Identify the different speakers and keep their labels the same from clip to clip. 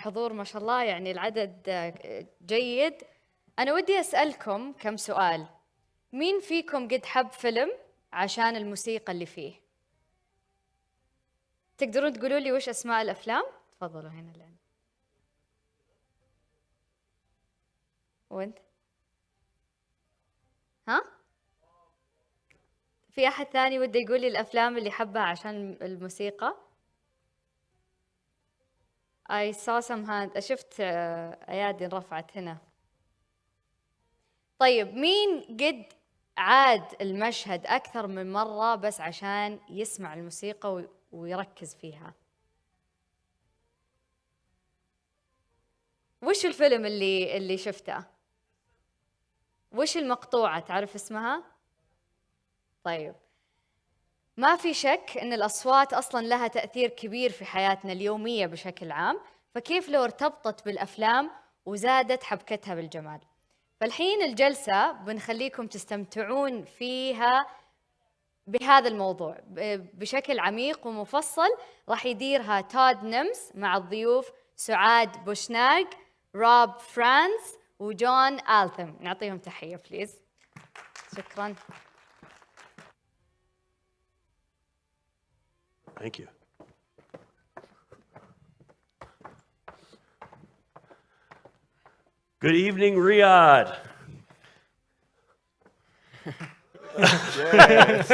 Speaker 1: الحضور ما شاء الله، يعني العدد جيد. أنا ودي أسألكم كم سؤال. مين فيكم قد حب فيلم عشان الموسيقى اللي فيه؟ تقدرون تقولوا لي وش أسماء الأفلام؟ تفضلوا هنا الآن. وأنت؟ ها؟ في أحد ثاني وده يقول لي الأفلام اللي حبها عشان الموسيقى؟ I saw some hand. شفت أيادي رفعت هنا. طيب مين قد عاد المشهد أكثر من مرة بس عشان يسمع الموسيقى ويركز فيها؟ وش الفيلم اللي شفته؟ وش المقطوعة تعرف اسمها؟ طيب ما في شك أن الأصوات أصلاً لها تأثير كبير في حياتنا اليومية بشكل عام، فكيف لو ارتبطت بالأفلام وزادت حبكتها بالجمال؟ فالحين الجلسة بنخليكم تستمتعون فيها بهذا الموضوع بشكل عميق ومفصل. راح يديرها تود نمس مع الضيوف سعاد بوشناق، روب فرانس، وجون آلثام. نعطيهم تحية بليز. شكراً.
Speaker 2: Thank you. Good evening, Riyadh.
Speaker 3: Yes.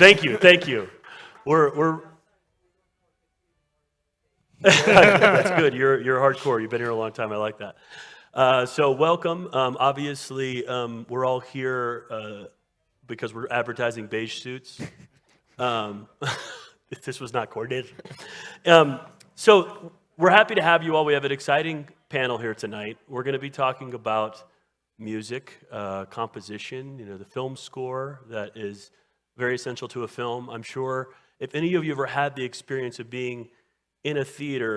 Speaker 2: Thank you. We're That's good. You're hardcore. You've been here a long time. I like that. So welcome. Obviously, we're all here because we're advertising beige suits. This was not coordinated. So we're happy to have you all. We have an exciting panel here tonight. We're going to be talking about music, composition, the film score that is very essential to a film. I'm sure if any of you ever had the experience of being in a theater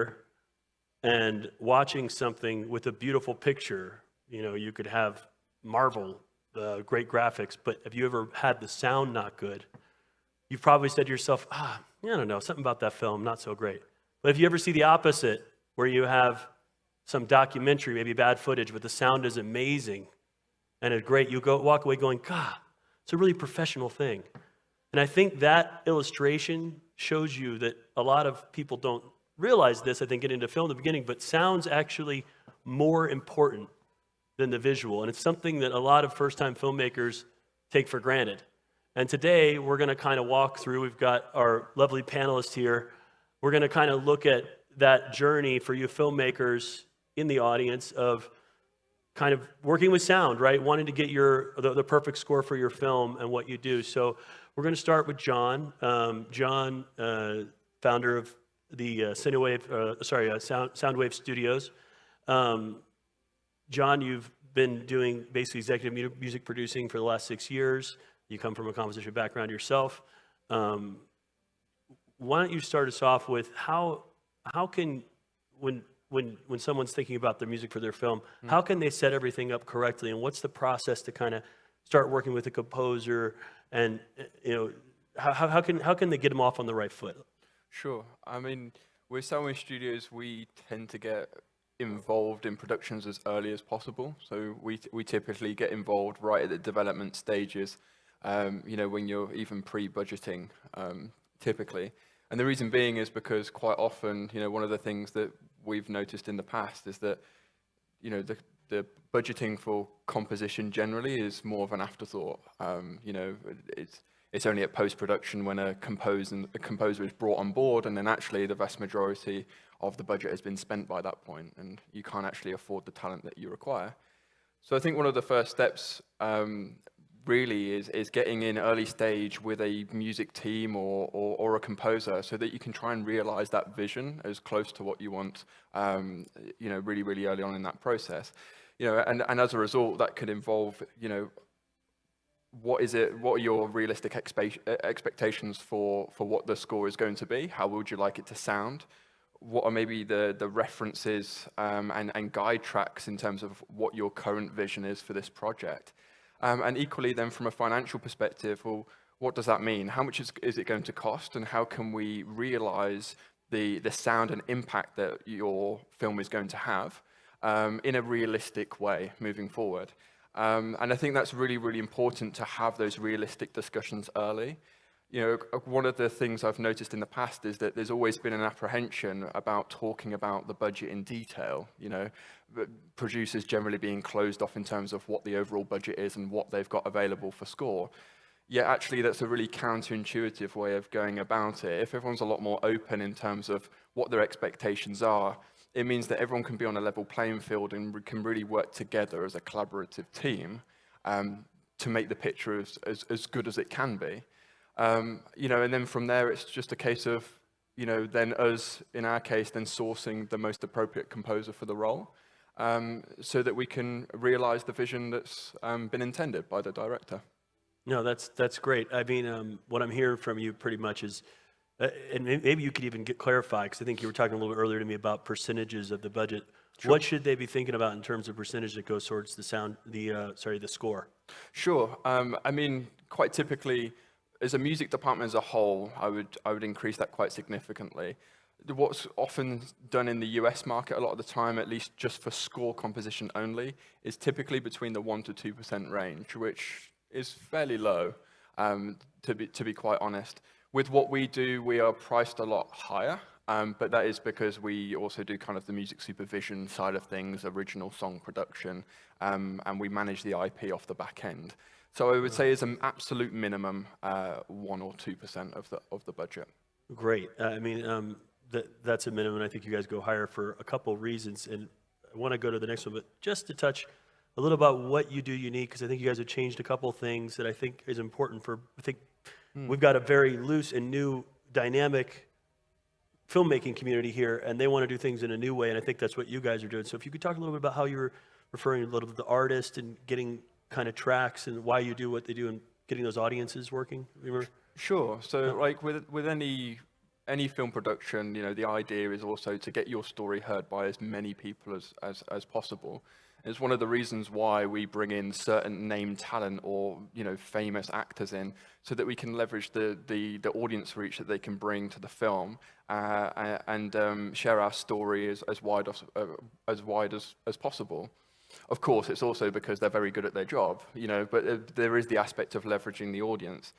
Speaker 2: and watching something with a beautiful picture, you could have marvel, great graphics, but have you ever had the sound not good? You've probably said to yourself, I don't know, something about that film, not so great. But if you ever see the opposite, where you have some documentary, maybe bad footage, but the sound is amazing and it's great, you walk away going, God, it's a really professional thing. And I think that illustration shows you that a lot of people don't realize this, I think, getting into film in the beginning, but sound's actually more important than the visual. And it's something that a lot of first-time filmmakers take for granted. And today, we're going to kind of walk through, we've got our lovely panelists here, we're going to kind of look at that journey for you filmmakers in the audience of kind of working with sound, right? Wanting to get the perfect score for your film and what you do. So we're going to start with John. John, founder of the Soundwave Studios. John, you've been doing basically executive music producing for the last 6 years. You come from a composition background yourself. Why don't you start us off with how can, when someone's thinking about their music for their film, how can they set everything up correctly, and what's the process to kind of start working with a composer, and how can they get them off on the right foot?
Speaker 3: Sure. I mean, with Soundwave Studios, we tend to get involved in productions as early as possible. So we typically get involved right at the development stages, when you're even pre-budgeting, typically. And the reason being is because quite often, one of the things that we've noticed in the past is that, the budgeting for composition generally is more of an afterthought. It's only at post-production when a composer is brought on board, and then actually the vast majority of the budget has been spent by that point, and you can't actually afford the talent that you require. So I think one of the first steps really is getting in early stage with a music team or a composer, so that you can try and realize that vision as close to what you want, really, really early on in that process. And as a result, that could involve, what are your realistic expectations for what the score is going to be? How would you like it to sound? What are maybe the references and guide tracks in terms of what your current vision is for this project? And equally then from a financial perspective, well, what does that mean? How much is it going to cost, and how can we realize the sound and impact that your film is going to have in a realistic way moving forward. And I think that's really, really important to have those realistic discussions early. You know, one of the things I've noticed in the past is that there's always been an apprehension about talking about the budget in detail, you know, producers generally being closed off in terms of what the overall budget is and what they've got available for score. Yet actually that's a really counterintuitive way of going about it. If everyone's a lot more open in terms of what their expectations are, it means that everyone can be on a level playing field and can really work together as a collaborative team to make the picture as good as it can be. You know, and then from there, it's just a case of, you know, then us, in our case, then sourcing the most appropriate composer for the role, so that we can realize the vision that's been intended by the director.
Speaker 2: No, that's great. I mean, what I'm hearing from you pretty much is, and maybe you could even clarify, because I think you were talking a little bit earlier to me about percentages of the budget. Sure. What should they be thinking about in terms of percentage that goes towards the score? Sure.
Speaker 3: I mean, quite typically, as a music department as a whole, I would increase that quite significantly. What's often done in the US market a lot of the time, at least just for score composition only, is typically between the 1% to 2% range, which is fairly low, to be quite honest. With what we do, we are priced a lot higher, but that is because we also do kind of the music supervision side of things, original song production, and we manage the IP off the back end. So I would say as an absolute minimum, 1 or 2% of the budget.
Speaker 2: Great. I mean, that's a minimum. I think you guys go higher for a couple of reasons, and I want to go to the next one, but just to touch a little about what you do unique, because I think you guys have changed a couple of things that I think is important for, I think we've got a very loose and new dynamic filmmaking community here, and they want to do things in a new way, and I think that's what you guys are doing. So if you could talk a little bit about how you're referring a little to the artist and getting kind of tracks and why you do what they do and getting those audiences working. Remember?
Speaker 3: Sure. So like with any film production, you know, the idea is also to get your story heard by as many people as possible. It's one of the reasons why we bring in certain named talent or, you know, famous actors in, so that we can leverage the audience reach that they can bring to the film and share our story as wide as possible. Of course, it's also because they're very good at their job, you know, but there is the aspect of leveraging the audience.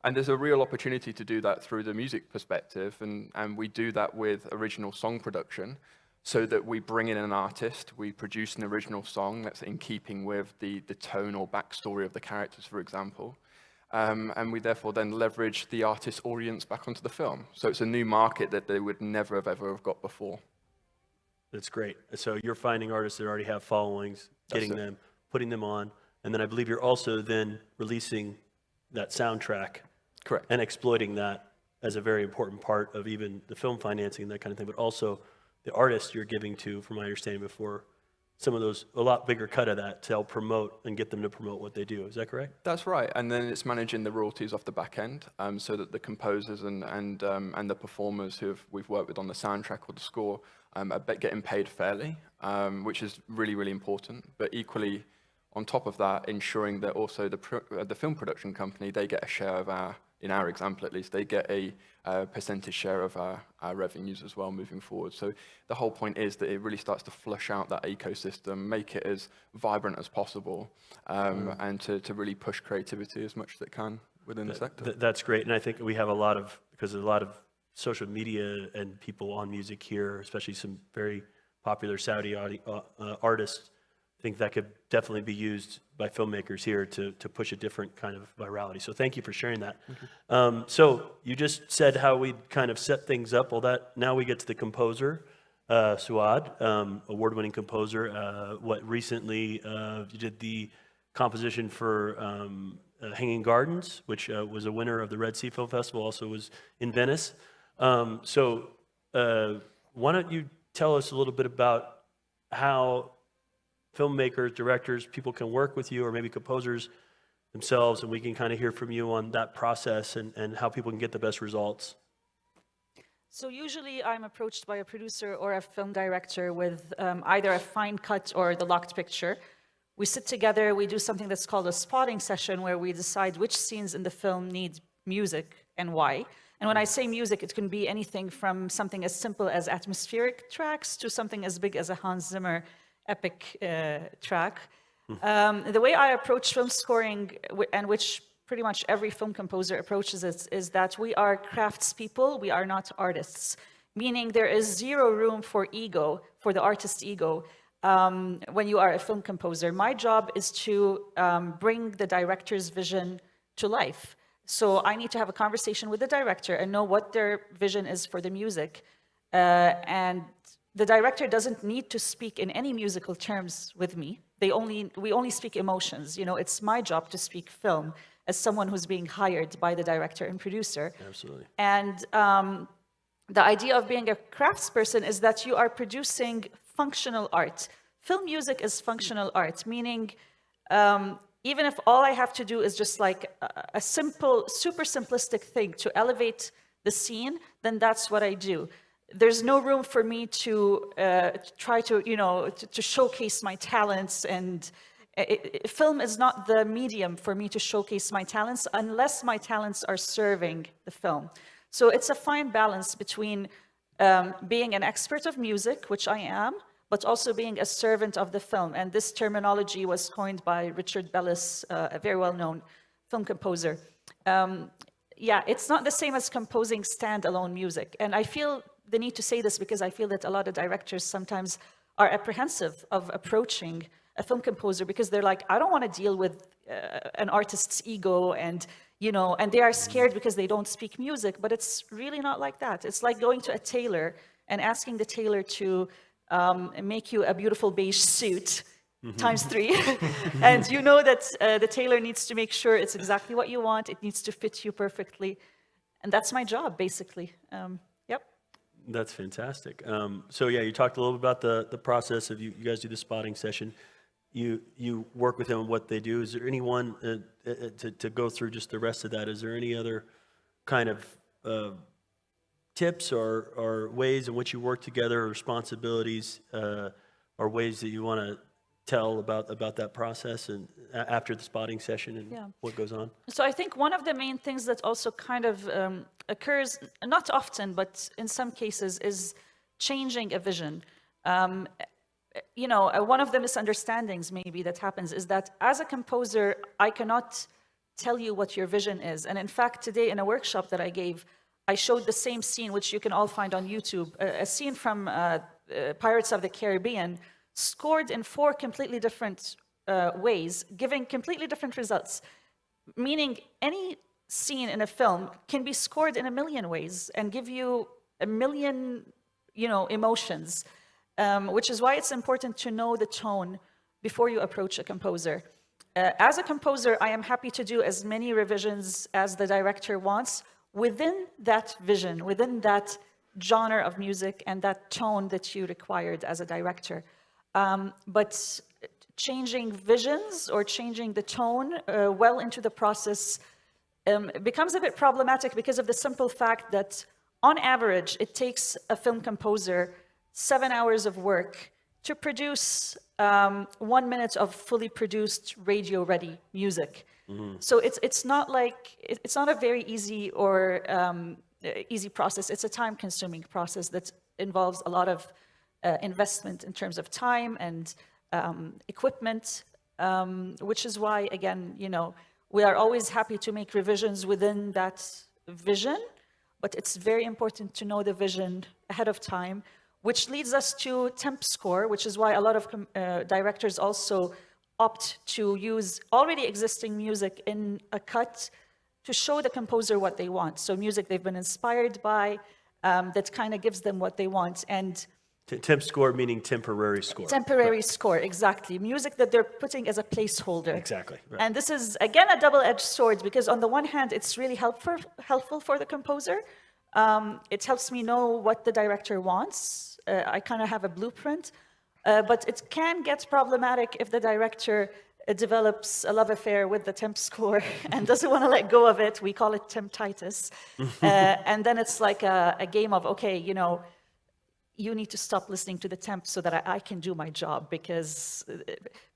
Speaker 3: And there's a real opportunity to do that through the music perspective, and we do that with original song production, so that we bring in an artist, we produce an original song that's in keeping with the tone or backstory of the characters, for example, and we therefore then leverage the artist's audience back onto the film. So it's a new market that they would never have ever have got before.
Speaker 2: That's great. So you're finding artists that already have followings, getting them, putting them on, and then I believe you're also then releasing that soundtrack.
Speaker 3: Correct.
Speaker 2: And exploiting that as a very important part of even the film financing and that kind of thing, but also the artists you're giving to, from my understanding before, some of those, a lot bigger cut of that to help promote and get them to promote what they do. Is that correct?
Speaker 3: That's right. And then it's managing the royalties off the back end, so that the composers and the performers we've worked with on the soundtrack or the score are getting paid fairly, which is really, really important. But equally, on top of that, ensuring that also the film production company, they get a share of our, in our example at least, they get a percentage share of our revenues as well moving forward. So the whole point is that it really starts to flush out that ecosystem, make it as vibrant as possible, and to really push creativity as much as it can within the sector.
Speaker 2: That's great, and I think we have because there's a lot of social media and people on music here, especially some very popular Saudi artists. I think that could definitely be used by filmmakers here to push a different kind of virality. So thank you for sharing that. So you just said how we kind of set things up. Well, now we get to the composer, Sa'ad, award-winning composer. Recently you did the composition for Hanging Gardens, which was a winner of the Red Sea Film Festival, also was in Venice. So why don't you tell us a little bit about how filmmakers, directors, people can work with you, or maybe composers themselves, and we can kind of hear from you on that process and how people can get the best results.
Speaker 4: So usually I'm approached by a producer or a film director with either a fine cut or the locked picture. We sit together, we do something that's called a spotting session, where we decide which scenes in the film need music and why. And when I say music, it can be anything from something as simple as atmospheric tracks to something as big as a Hans Zimmer epic track. The way I approach film scoring, and which pretty much every film composer approaches it, is that we are craftspeople, we are not artists. Meaning there is zero room for ego, for the artist's ego, when you are a film composer. My job is to bring the director's vision to life. So I need to have a conversation with the director and know what their vision is for the music. And the director doesn't need to speak in any musical terms with me. We only speak emotions. You know, it's my job to speak film as someone who's being hired by the director and producer.
Speaker 2: Absolutely.
Speaker 4: And the idea of being a craftsperson is that you are producing functional art. Film music is functional art, meaning even if all I have to do is just like a simple, super simplistic thing to elevate the scene, then that's what I do. There's no room for me to try to, you know, to showcase my talents, and film is not the medium for me to showcase my talents unless my talents are serving the film. So it's a fine balance between being an expert of music, which I am, but also being a servant of the film. And this terminology was coined by Richard Bellis, a very well-known film composer. Yeah, it's not the same as composing standalone music. And I feel the need to say this because I feel that a lot of directors sometimes are apprehensive of approaching a film composer because they're like, I don't want to deal with an artist's ego, and you know, and they are scared because they don't speak music. But it's really not like that. It's like going to a tailor and asking the tailor to make you a beautiful beige suit times 3. And you know that the tailor needs to make sure it's exactly what you want. It needs to fit you perfectly. And that's my job, basically. Yep.
Speaker 2: That's fantastic. So yeah, you talked a little bit about the process of you guys do the spotting session. You work with them on what they do. Is there anyone to go through just the rest of that? Is there any other kind of tips or ways in which you work together, or responsibilities, or ways that you want to tell about that process and after the spotting session and what goes on?
Speaker 4: So I think one of the main things that also kind of occurs, not often, but in some cases, is changing a vision. You know, one of the misunderstandings maybe that happens is that as a composer, I cannot tell you what your vision is. And in fact, today in a workshop that I gave, I showed the same scene, which you can all find on YouTube, a scene from Pirates of the Caribbean, scored in 4 completely different ways, giving completely different results. Meaning any scene in a film can be scored in a million ways and give you a million, you know, emotions. Which is why it's important to know the tone before you approach a composer. As a composer, I am happy to do as many revisions as the director wants within that vision, within that genre of music and that tone that you required as a director. But changing visions or changing the tone well into the process becomes a bit problematic because of the simple fact that on average, it takes a film composer 7 hours of work to produce 1 minute of fully produced radio-ready music. So it's not like it's not a very easy or easy process. It's a time-consuming process that involves a lot of investment in terms of time and equipment, which is why, again, you know, we are always happy to make revisions within that vision, but it's very important to know the vision ahead of time. Which leads us to temp score, which is why a lot of directors also opt to use already existing music in a cut to show the composer what they want. So music they've been inspired by, that kind of gives them what they want. And
Speaker 2: temp score meaning temporary score.
Speaker 4: Temporary score, exactly. Music that they're putting as a placeholder.
Speaker 2: Exactly. Right.
Speaker 4: And this is, again, a double-edged sword, because on the one hand, it's really helpful for the composer. It helps me know what the director wants. I kind of have a blueprint, but it can get problematic if the director develops a love affair with the temp score and doesn't want to let go of it. We call it temptitis. And then it's like a game of, okay, you know, you need to stop listening to the temp so that I can do my job, because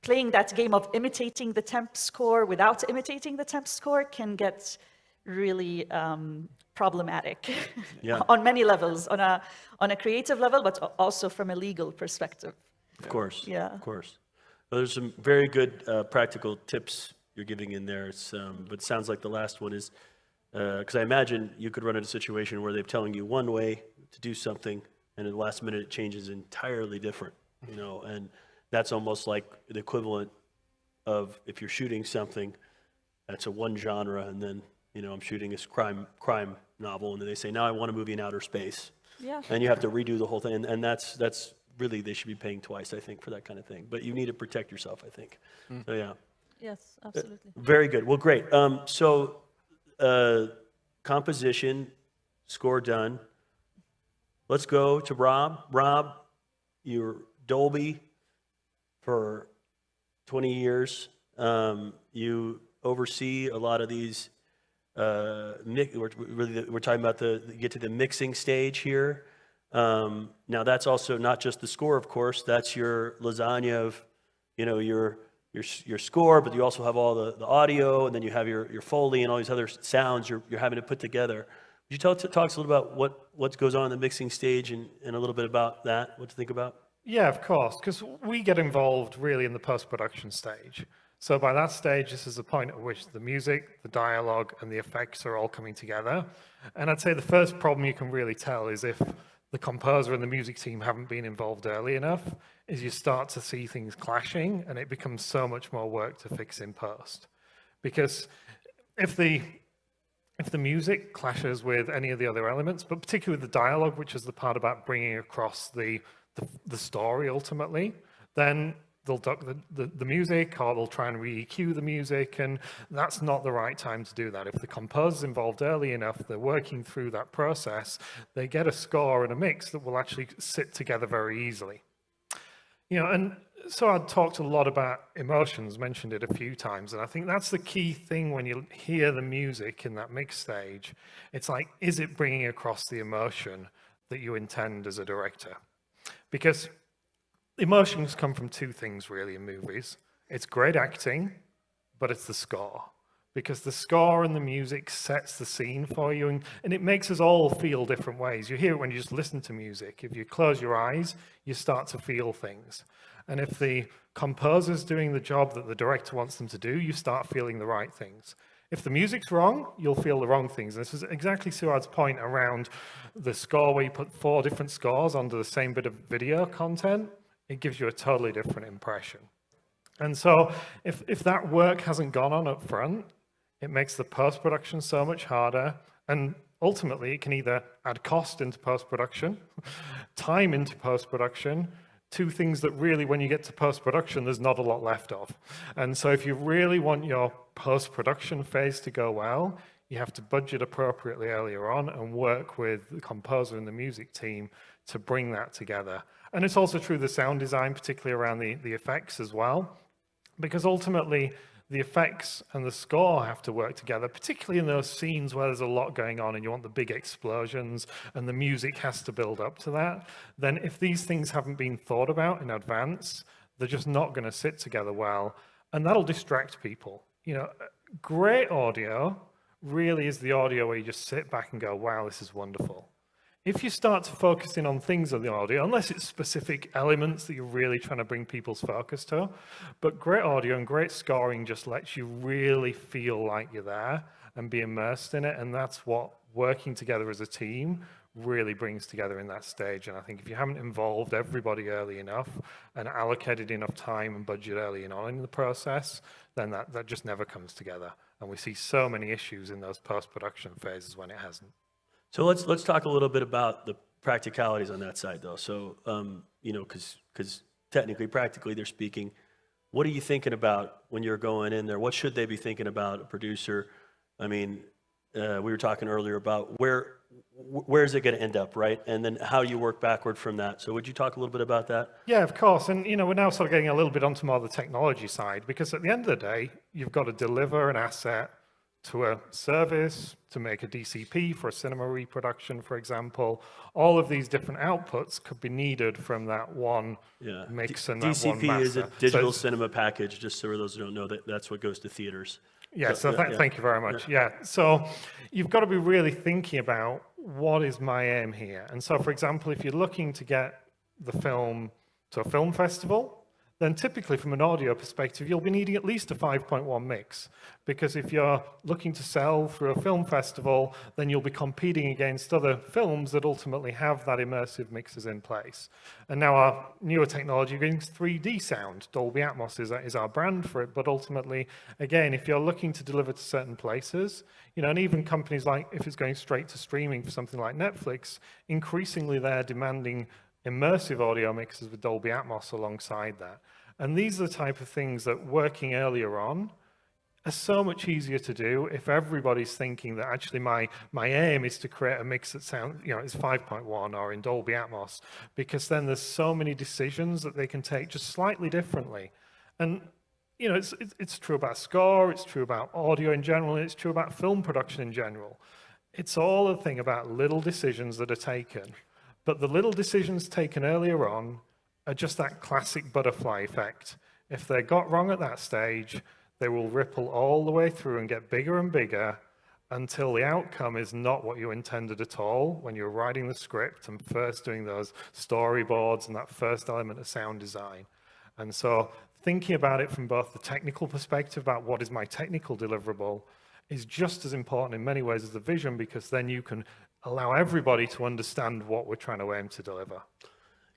Speaker 4: playing that game of imitating the temp score without imitating the temp score can get really problematic
Speaker 2: Yeah.
Speaker 4: on many levels, on a creative level, but also from a legal perspective.
Speaker 2: Of course.
Speaker 4: Yeah.
Speaker 2: Of course. Well, there's some very good practical tips you're giving in there. But it sounds like the last one is, because I imagine you could run into a situation where they're telling you one way to do something, and at the last minute it changes entirely different, you know, and that's almost like the equivalent of if you're shooting something that's a one genre, and then, you know, I'm shooting this crime novel, and then they say, now I want a movie in outer space.
Speaker 4: Yeah.
Speaker 2: And you have to redo the whole thing, and that's really, they should be paying twice, I think, for that kind of thing. But you need to protect yourself, I think. So, yeah.
Speaker 4: Yes, absolutely.
Speaker 2: Very good. Well, great. So, composition, score done. Let's go to Rob. Rob, you're Dolby for 20 years. You oversee a lot of these. We're talking about get to the mixing stage here. Now that's also not just the score, of course. That's your lasagna of, you know, your score, but you also have all the audio, and then you have your Foley and all these other sounds you're having to put together. Would you talk us a little about what goes on in the mixing stage and a little bit about that, what to think about?
Speaker 5: Yeah, of course, because we get involved really in the post-production stage. So by that stage, this is the point at which the music, the dialogue, and the effects are all coming together. And I'd say the first problem you can really tell is if the composer and the music team haven't been involved early enough, is you start to see things clashing, and it becomes so much more work to fix in post. Because if the music clashes with any of the other elements, but particularly the dialogue, which is the part about bringing across the story ultimately, then they'll duck the music, or they'll try and re-EQ the music, and that's not the right time to do that. If the composer's involved early enough, they're working through that process, they get a score and a mix that will actually sit together very easily. You know, and so I'd talked a lot about emotions, mentioned it a few times, and I think that's the key thing when you hear the music in that mix stage. It's like, is it bringing across the emotion that you intend as a director? Because emotions come from two things really in movies. It's great acting, but it's the score. Because the score and the music sets the scene for you, and it makes us all feel different ways. You hear it when you just listen to music. If you close your eyes, you start to feel things. And if the composer's doing the job that the director wants them to do, you start feeling the right things. If the music's wrong, you'll feel the wrong things. This is exactly Suad's point around the score, where you put 4 different scores onto the same bit of video content. It gives you a totally different impression. And so if that work hasn't gone on up front, it makes the post-production so much harder, and ultimately it can either add cost into post-production, time into post-production, two things that really, when you get to post-production, there's not a lot left of. And so if you really want your post-production phase to go well, you have to budget appropriately earlier on and work with the composer and the music team to bring that together. And it's also true the sound design, particularly around the effects as well, because ultimately the effects and the score have to work together, particularly in those scenes where there's a lot going on and you want the big explosions and the music has to build up to that. Then if these things haven't been thought about in advance, they're just not going to sit together well, and that'll distract people. You know, great audio really is the audio where you just sit back and go, wow, this is wonderful. If you start to focus in on things of the audio, unless it's specific elements that you're really trying to bring people's focus to, but great audio and great scoring just lets you really feel like you're there and be immersed in it, and that's what working together as a team really brings together in that stage. And I think if you haven't involved everybody early enough and allocated enough time and budget early on in the process, then that just never comes together. And we see so many issues in those post-production phases when it hasn't.
Speaker 2: So let's talk a little bit about the practicalities on that side, though. So, you know, because technically, practically, they're speaking, what are you thinking about when you're going in there? What should they be thinking about, a producer? I mean, we were talking earlier about where is it going to end up, right? And then how you work backward from that. So would you talk a little bit about that?
Speaker 5: Yeah, of course. And, you know, we're now sort of getting a little bit onto more the technology side, because at the end of the day, you've got to deliver an asset to a service, to make a DCP for a cinema reproduction, for example. All of these different outputs could be needed from that one mix and that one
Speaker 2: DCP
Speaker 5: master.
Speaker 2: is a digital cinema package, just so for those who don't know, that's what goes to theaters.
Speaker 5: Yeah, thank you very much. Yeah, so you've got to be really thinking about what is my aim here. And so, for example, if you're looking to get the film to a film festival, then typically from an audio perspective, you'll be needing at least a 5.1 mix. Because if you're looking to sell through a film festival, then you'll be competing against other films that ultimately have that immersive mixes in place. And now our newer technology brings 3D sound. Dolby Atmos is our brand for it, but ultimately, again, if you're looking to deliver to certain places, you know, and even companies like, if it's going straight to streaming for something like Netflix, increasingly they're demanding immersive audio mixes with Dolby Atmos alongside that. And these are the type of things that working earlier on are so much easier to do if everybody's thinking that actually my aim is to create a mix that sounds, you know, is 5.1 or in Dolby Atmos, because then there's so many decisions that they can take just slightly differently. And you know, it's true about score, it's true about audio in general, and it's true about film production in general. It's all a thing about little decisions that are taken. But the little decisions taken earlier on are just that classic butterfly effect. If they're got wrong at that stage, they will ripple all the way through and get bigger and bigger until the outcome is not what you intended at all when you're writing the script and first doing those storyboards and that first element of sound design. And so thinking about it from both the technical perspective about what is my technical deliverable is just as important in many ways as the vision, because then you can allow everybody to understand what we're trying to aim to deliver.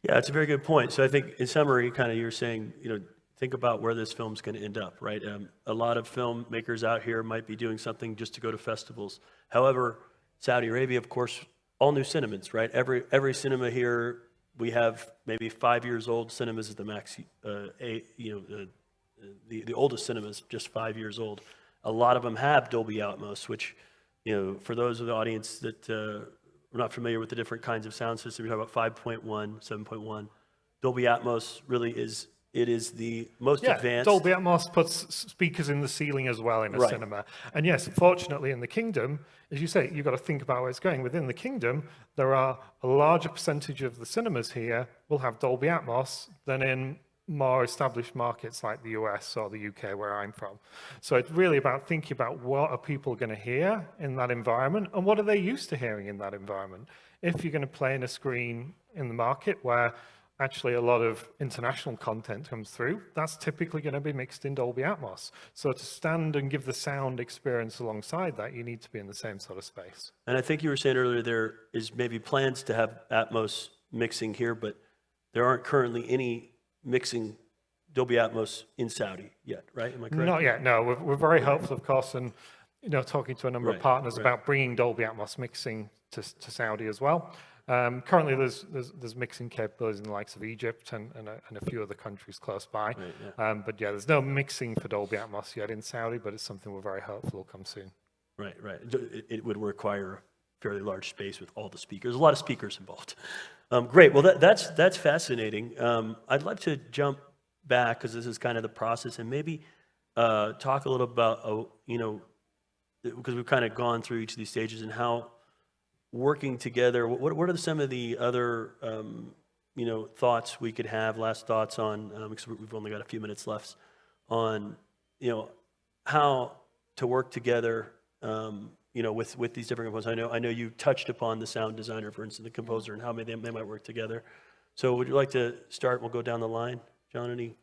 Speaker 2: Yeah, that's a very good point. So I think in summary, kind of you're saying, you know, think about where this film's going to end up, right? A lot of filmmakers out here might be doing something just to go to festivals. However, Saudi Arabia, of course, all new cinemas, right? Every cinema here, we have maybe 5 years old cinemas is the max, the oldest cinemas, just 5 years old. A lot of them have Dolby Atmos, which, you know, for those of the audience that are not familiar with the different kinds of sound systems, we talk about 5.1, 7.1. Dolby Atmos really is the most advanced.
Speaker 5: Dolby Atmos puts speakers in the ceiling as well in a cinema. And yes, fortunately in the kingdom, as you say, you've got to think about where it's going. Within the kingdom, there are a larger percentage of the cinemas here will have Dolby Atmos than in more established markets like the US or the UK, where I'm from. So it's really about thinking about what are people going to hear in that environment and what are they used to hearing in that environment. If you're going to play in a screen in the market where actually a lot of international content comes through, that's typically going to be mixed in Dolby Atmos. So to stand and give the sound experience alongside that, you need to be in the same sort of space.
Speaker 2: And I think you were saying earlier there is maybe plans to have Atmos mixing here, but there aren't currently any mixing Dolby Atmos in Saudi yet, right? Am I correct?
Speaker 5: Not yet, no. We're very hopeful, of course, and you know, talking to a number of partners about bringing Dolby Atmos mixing to Saudi as well. Currently, there's mixing capabilities in the likes of Egypt and a few other countries close by. But yeah, there's no mixing for Dolby Atmos yet in Saudi, but it's something we're very hopeful will come soon.
Speaker 2: Right. It would require a fairly large space with all the speakers. A lot of speakers involved. Great. Well, that's fascinating. I'd like to jump back, because this is kind of the process, and maybe talk a little about, you know, because we've kind of gone through each of these stages and how working together, what are some of the other, you know, thoughts we could have, last thoughts on, because we've only got a few minutes left, on, you know, how to work together, you know, with these different components. I know you touched upon the sound designer, for instance, the composer, and how they might work together. So would you like to start? We'll go down the line. John, any?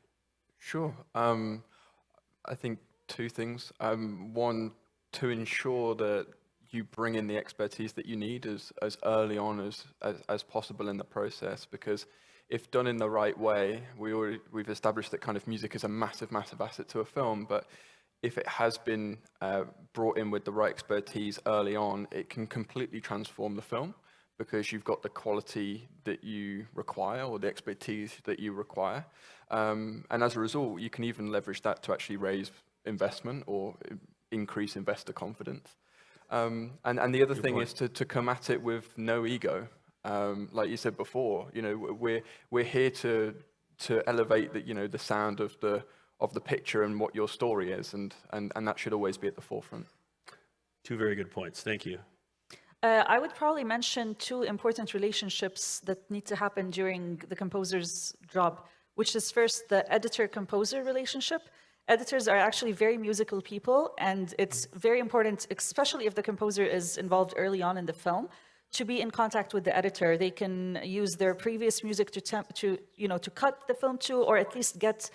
Speaker 3: Sure. I think two things. One, to ensure that you bring in the expertise that you need as early on as possible in the process, because if done in the right way, we've established that kind of music is a massive asset to a film, but if it has been brought in with the right expertise early on, it can completely transform the film, because you've got the quality that you require or the expertise that you require. And as a result, you can even leverage that to actually raise investment or increase investor confidence. And the other thing is to come at it with no ego. Like you said before, you know, we're here to elevate the, you know, the sound of the picture and what your story is, and that should always be at the forefront.
Speaker 2: Two very good points. Thank you.
Speaker 4: I would probably mention two important relationships that need to happen during the composer's job, which is first the editor-composer relationship. Editors are actually very musical people, and it's very important, especially if the composer is involved early on in the film, to be in contact with the editor. They can use their previous music to cut the film to, or at least get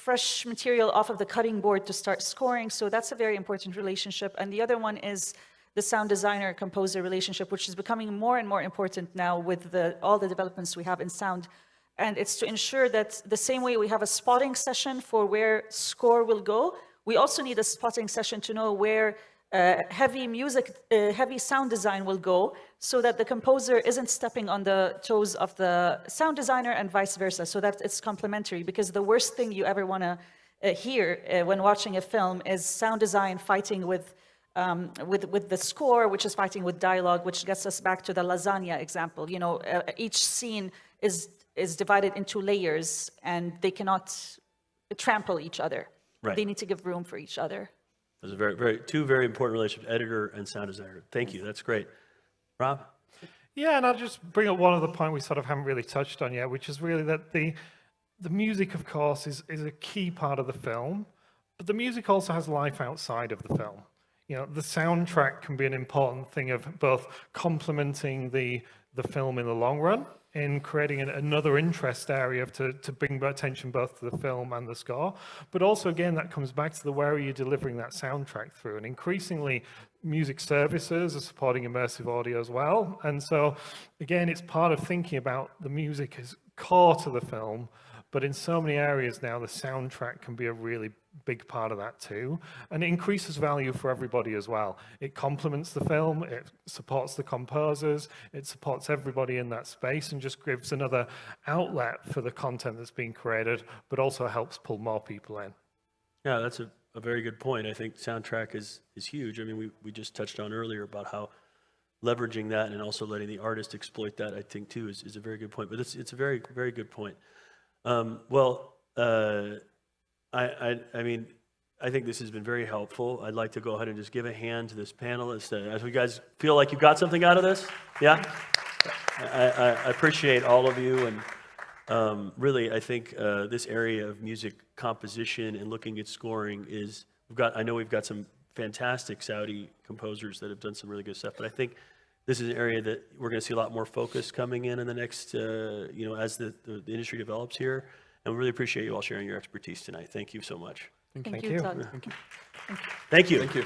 Speaker 4: fresh material off of the cutting board to start scoring. So that's a very important relationship. And the other one is the sound designer-composer relationship, which is becoming more and more important now with all the developments we have in sound. And it's to ensure that the same way we have a spotting session for where score will go, we also need a spotting session to know where heavy sound design will go, so that the composer isn't stepping on the toes of the sound designer and vice versa, so that it's complementary. Because the worst thing you ever want to hear when watching a film is sound design fighting with the score, which is fighting with dialogue, which gets us back to the lasagna example. You know, each scene is divided into layers, and they cannot trample each other.
Speaker 2: Right.
Speaker 4: They need to give room for each other.
Speaker 2: Those are two very important relationships, editor and sound designer. Thank you. That's great. Rob?
Speaker 5: Yeah, and I'll just bring up one other point we sort of haven't really touched on yet, which is really that the music, of course, is a key part of the film, but the music also has life outside of the film. You know, the soundtrack can be an important thing of both complementing the film in the long run, in creating another interest area to bring attention both to the film and the score. But also, again, that comes back to where are you delivering that soundtrack through? And increasingly, music services are supporting immersive audio as well. And so, again, it's part of thinking about the music as core to the film, but in so many areas now, the soundtrack can be a really big part of that too. And it increases value for everybody as well. It complements the film, it supports the composers, it supports everybody in that space, and just gives another outlet for the content that's being created, but also helps pull more people in.
Speaker 2: Yeah, that's a very good point. I think soundtrack is huge. I mean, we just touched on earlier about how leveraging that and also letting the artist exploit that, I think, too, is a very good point. But it's a very, very good point. I mean, I think this has been very helpful. I'd like to go ahead and just give a hand to this panelist. As you guys feel like you got something out of this? Yeah? I appreciate all of you. And really, I think this area of music composition and looking at scoring is, I know we've got some fantastic Saudi composers that have done some really good stuff, but I think this is an area that we're going to see a lot more focus coming in the next, as the industry develops here. And we really appreciate you all sharing your expertise tonight. Thank you so much.
Speaker 4: Thank you, Todd.
Speaker 3: Thank you.
Speaker 2: Thank you.
Speaker 3: Thank you.